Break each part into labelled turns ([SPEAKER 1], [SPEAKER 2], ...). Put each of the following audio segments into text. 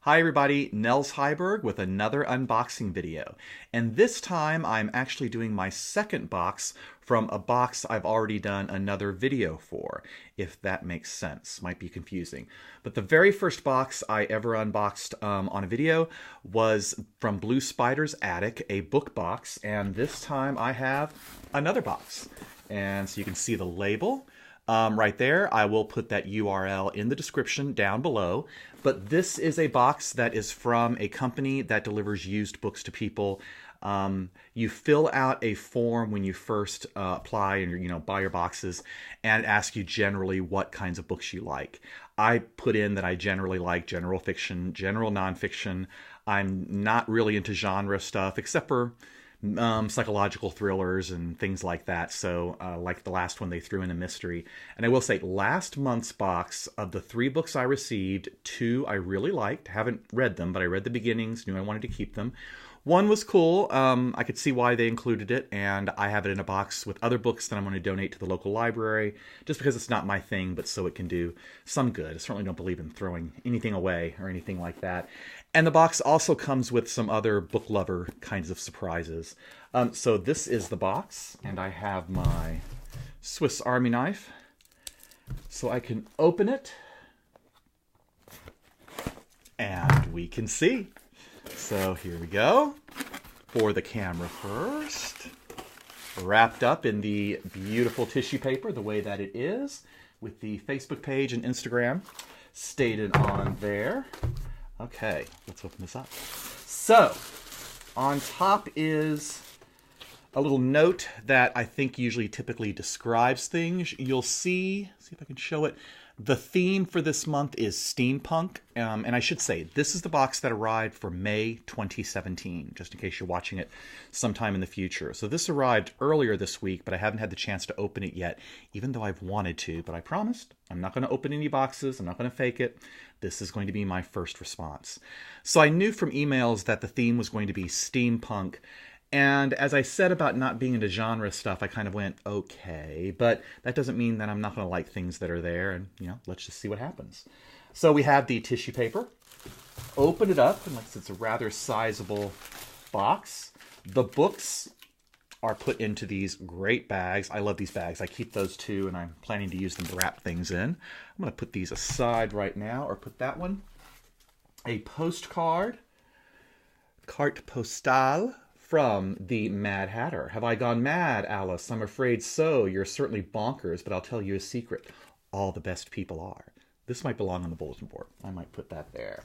[SPEAKER 1] Hi everybody, Nels Heiberg with another unboxing video. And this time I'm actually doing my second box from a box I've already done another video for, if that makes sense. Might be confusing. But the very first box I ever unboxed on a video was from Blue Spider's Attic, a book box, and this time I have another box. And so you can see the label. Right there. I will put that URL in the description down below. But this is a box that is from a company that delivers used books to people. You fill out a form when you first apply and buy your boxes, and it asks you generally what kinds of books you like. I put in that I generally like general fiction, general nonfiction. I'm not really into genre stuff except for psychological thrillers and things like that. So like the last one, they threw in a mystery. And I will say, last month's box, of the 3 books I received, 2 I really liked. Haven't read them, but I read the beginnings, knew I wanted to keep them. One was cool. I could see why they included it, and I have it in a box with other books that I'm going to donate to the local library, just because it's not my thing, but so it can do some good. I certainly don't believe in throwing anything away or anything like that. And the box also comes with some other book lover kinds of surprises. So this is the box, and I have my Swiss Army knife, so I can open it, and we can see. So here we go, for the camera first, wrapped up in the beautiful tissue paper, the way that it is, with the Facebook page and Instagram stated on there. Okay, let's open this up. So, on top is a little note that I think usually typically describes things. You'll see if I can show it. The theme for this month is steampunk, and I should say, this is the box that arrived for May 2017, just in case you're watching it sometime in the future. So this arrived earlier this week, but I haven't had the chance to open it yet, even though I've wanted to, but I promised I'm not going to open any boxes. I'm not going to fake it. This is going to be my first response. So I knew from emails that the theme was going to be steampunk. And as I said about not being into genre stuff, I kind of went, okay, but that doesn't mean that I'm not going to like things that are there, and, let's just see what happens. So we have the tissue paper. Open it up, unless it's a rather sizable box. The books are put into these great bags. I love these bags. I keep those too, and I'm planning to use them to wrap things in. I'm going to put these aside right now, or put that one. A postcard, carte postale, from the Mad Hatter. Have I gone mad, Alice? I'm afraid so. You're certainly bonkers, but I'll tell you a secret. All the best people are. This might belong on the bulletin board. I might put that there.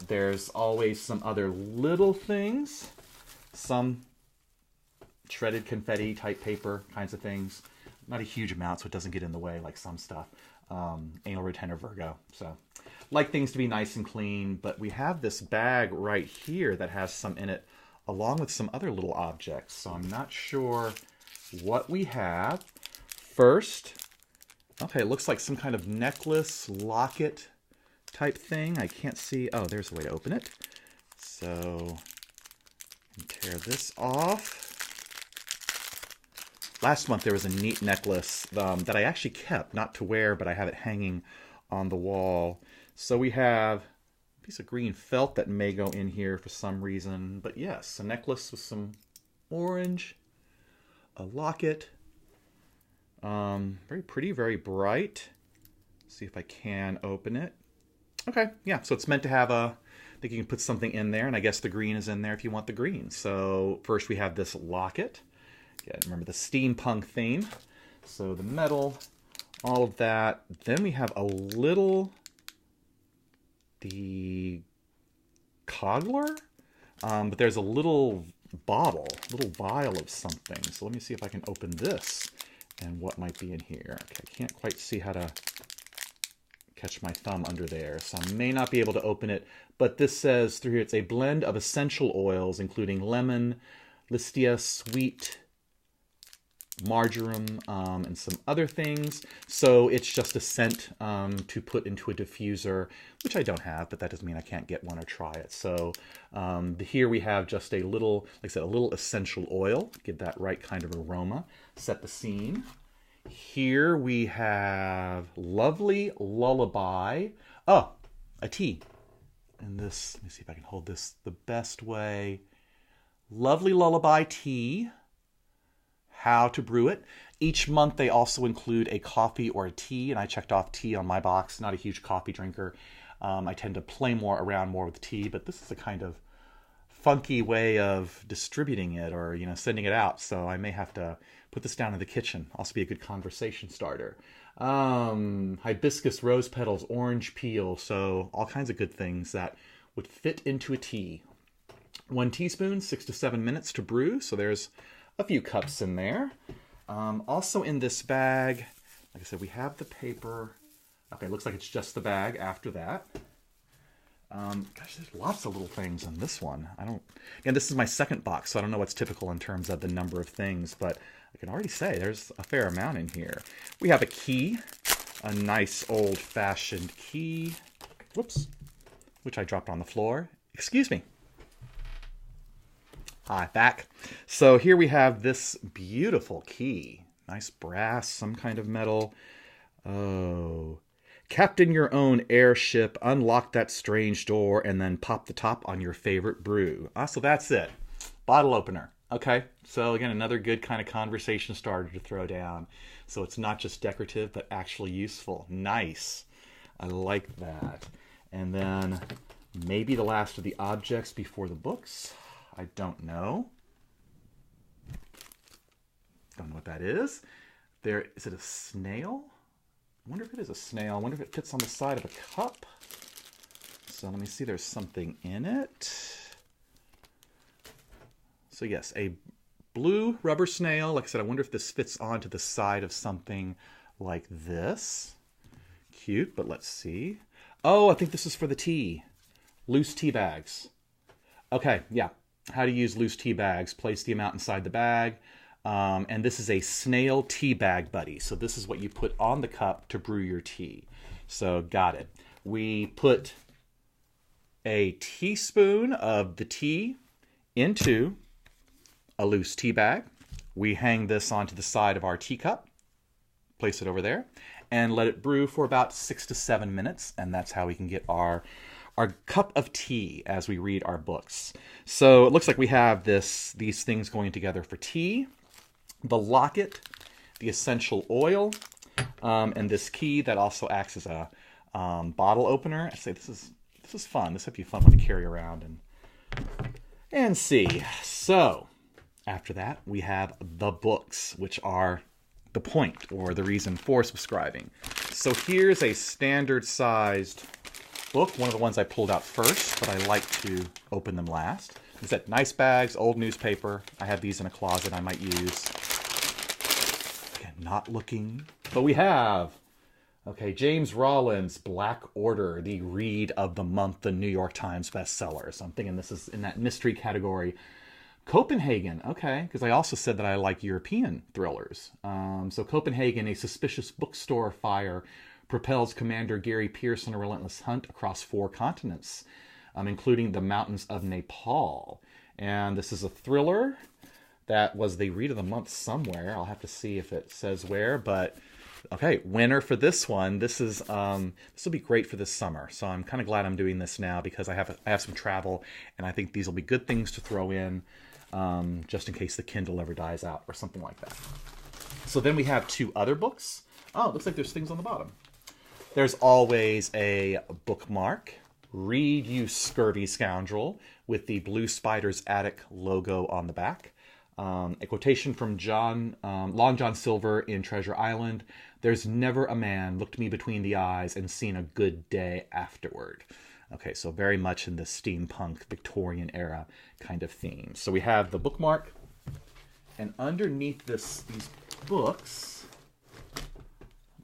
[SPEAKER 1] There's always some other little things. Some shredded confetti type paper kinds of things. Not a huge amount, so it doesn't get in the way like some stuff. Anal retention Virgo. So, like things to be nice and clean, but we have this bag right here that has some in it, along with some other little objects. So I'm not sure what we have. First, okay, it looks like some kind of necklace, locket type thing. I can't see. Oh, there's a way to open it. So, tear this off. Last month there was a neat necklace that I actually kept, not to wear, but I have it hanging on the wall. So we have piece of green felt that may go in here for some reason, but yes, a necklace with some orange, a locket, very pretty, very bright. Let's see if I can open it. Okay, yeah, so it's meant to have I think you can put something in there, and I guess the green is in there if you want the green. So first we have this locket. Again, remember the steampunk theme. So the metal, all of that. Then we have a little, the coggler, but there's a little bottle, little vial of something. So let me see if I can open this and what might be in here. Okay, I can't quite see how to catch my thumb under there, so I may not be able to open it, but this says through here, it's a blend of essential oils, including lemon, listia, sweet, marjoram, and some other things. So it's just a scent to put into a diffuser, which I don't have, but that doesn't mean I can't get one or try it. So here we have just a little, like I said, a little essential oil, give that right kind of aroma, set the scene. Here we have Lovely Lullaby. Oh, a tea. in this, let me see if I can hold this the best way. Lovely Lullaby Tea. How to brew it. Each month they also include a coffee or a tea, and I checked off tea on my box. Not a huge coffee drinker. I tend to play around more with tea, but this is a kind of funky way of distributing it or, sending it out. So I may have to put this down in the kitchen. Also be a good conversation starter. Hibiscus rose petals, orange peel. So all kinds of good things that would fit into a tea. 1 teaspoon, 6 to 7 minutes to brew. So there's a few cups in there. Also in this bag, like I said, we have the paper. Okay, looks like it's just the bag after that. Gosh, there's lots of little things in this one. Again, this is my second box, so I don't know what's typical in terms of the number of things, but I can already say there's a fair amount in here. We have a key, a nice old-fashioned key. Whoops, which I dropped on the floor. Excuse me. Hi, back. So here we have this beautiful key. Nice brass, some kind of metal. Oh. Captain your own airship, unlock that strange door, and then pop the top on your favorite brew. So that's it. Bottle opener. Okay, so again, another good kind of conversation starter to throw down. So it's not just decorative, but actually useful. Nice. I like that. And then maybe the last of the objects before the books. I don't know. Don't know what that is. Is it a snail? I wonder if it is a snail. I wonder if it fits on the side of a cup. So let me see. There's something in it. So yes, a blue rubber snail. Like I said, I wonder if this fits onto the side of something like this. Cute, but let's see. Oh, I think this is for the tea. Loose tea bags. Okay, yeah. How to use loose tea bags. Place the amount inside the bag. And this is a snail tea bag buddy. So this is what you put on the cup to brew your tea. So got it. We put a teaspoon of the tea into a loose tea bag. We hang this onto the side of our teacup. Place it over there. And let it brew for about 6 to 7 minutes. And that's how we can get our cup of tea as we read our books. So it looks like we have these things going together for tea. The locket, the essential oil, and this key that also acts as a bottle opener. I say this is fun. This would be fun one to carry around and see. So after that, we have the books, which are the point or the reason for subscribing. So here's a standard sized book, one of the ones I pulled out first, but I like to open them last. Is that nice bags, old newspaper. I have these in a closet I might use. Again, not looking, but we have, okay, James Rollins' Black Order, the read of the month, the New York Times bestseller. So I'm thinking this is in that mystery category. Copenhagen, okay, because I also said that I like European thrillers. So Copenhagen, a suspicious bookstore fire propels Commander Gary Pierce on a relentless hunt across 4 continents, including the mountains of Nepal. And this is a thriller that was the read of the month somewhere. I'll have to see if it says where, but okay, winner for this one. This will be great for this summer. So I'm kind of glad I'm doing this now because I have some travel, and I think these will be good things to throw in just in case the Kindle ever dies out or something like that. So then we have 2 other books. Oh, it looks like there's things on the bottom. There's always a bookmark, Read You Scurvy Scoundrel, with the Blue Spider's Attic logo on the back. A quotation from Long John Silver in Treasure Island. There's never a man looked me between the eyes and seen a good day afterward. Okay, so very much in the steampunk Victorian era kind of theme. So we have the bookmark, and underneath these books,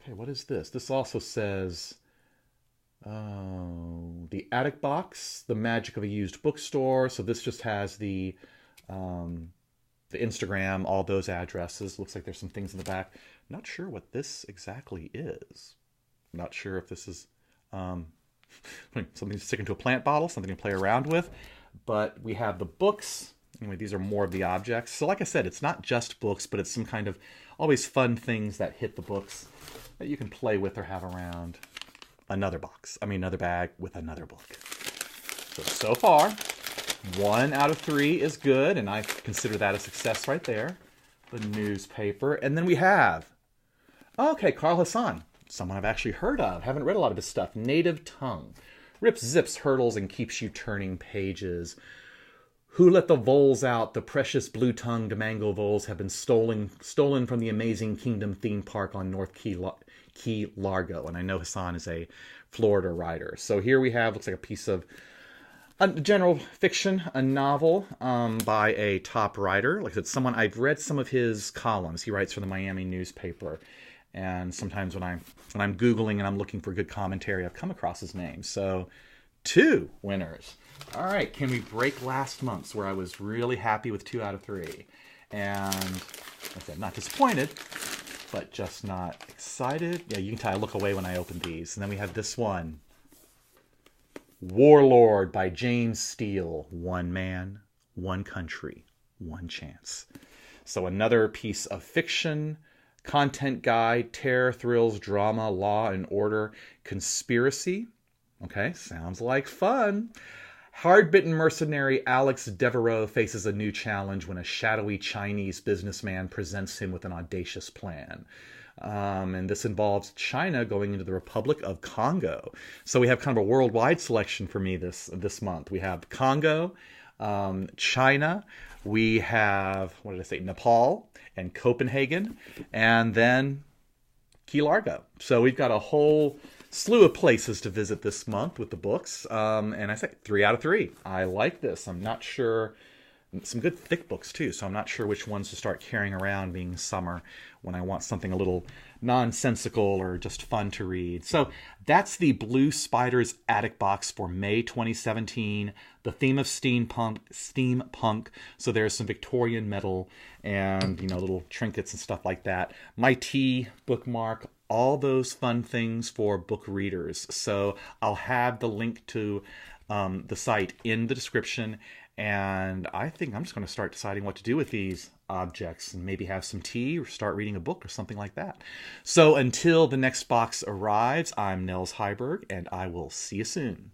[SPEAKER 1] okay, what is this? This also says, the attic box, the magic of a used bookstore. So this just has the Instagram, all those addresses. Looks like there's some things in the back. Not sure what this exactly is. Not sure if this is something to stick into a plant bottle, something to play around with. But we have the books. Anyway, these are more of the objects. So like I said, it's not just books, but it's some kind of always fun things that hit the books that you can play with or have around. Another bag with another book. So far, 1 out of 3 is good, and I consider that a success right there. The newspaper. And then we have, okay, Carl Hassan, someone I've actually heard of. Haven't read a lot of his stuff. Native Tongue. Rips, zips, hurdles, and keeps you turning pages. Who let the voles out? The precious blue-tongued mango voles have been stolen from the amazing Kingdom theme park on North Key Largo. And I know Hassan is a Florida writer. So here we have, looks like a piece of general fiction, a novel by a top writer. Like I said, I've read some of his columns. He writes for the Miami newspaper. And sometimes when I'm Googling and I'm looking for good commentary, I've come across his name. So 2 winners. All right, can we break last month's where I was really happy with 2 out of 3? And like I said, not disappointed, but just not excited. Yeah, you can tell I look away when I open these. And then we have this one. Warlord by James Steele. 1 man, 1 country, 1 chance. So another piece of fiction, content guide, terror, thrills, drama, law and order, conspiracy. Okay, sounds like fun. Hard-bitten mercenary Alex Devereaux faces a new challenge when a shadowy Chinese businessman presents him with an audacious plan. And this involves China going into the Republic of Congo. So we have kind of a worldwide selection for me this month. We have Congo, China, we have, what did I say, Nepal and Copenhagen, and then Key Largo. So we've got a whole slew of places to visit this month with the books. And I say 3 out of 3. I like this. I'm not sure. Some good thick books too, so I'm not sure which ones to start carrying around being summer when I want something a little nonsensical or just fun to read. So that's the Blue Spiders Attic Box for May 2017. The theme of steampunk. So there's some Victorian metal and, little trinkets and stuff like that. My tea bookmark, all those fun things for book readers. So I'll have the link to the site in the description. And I think I'm just going to start deciding what to do with these objects and maybe have some tea or start reading a book or something like that. So until the next box arrives, I'm Nels Heiberg, and I will see you soon.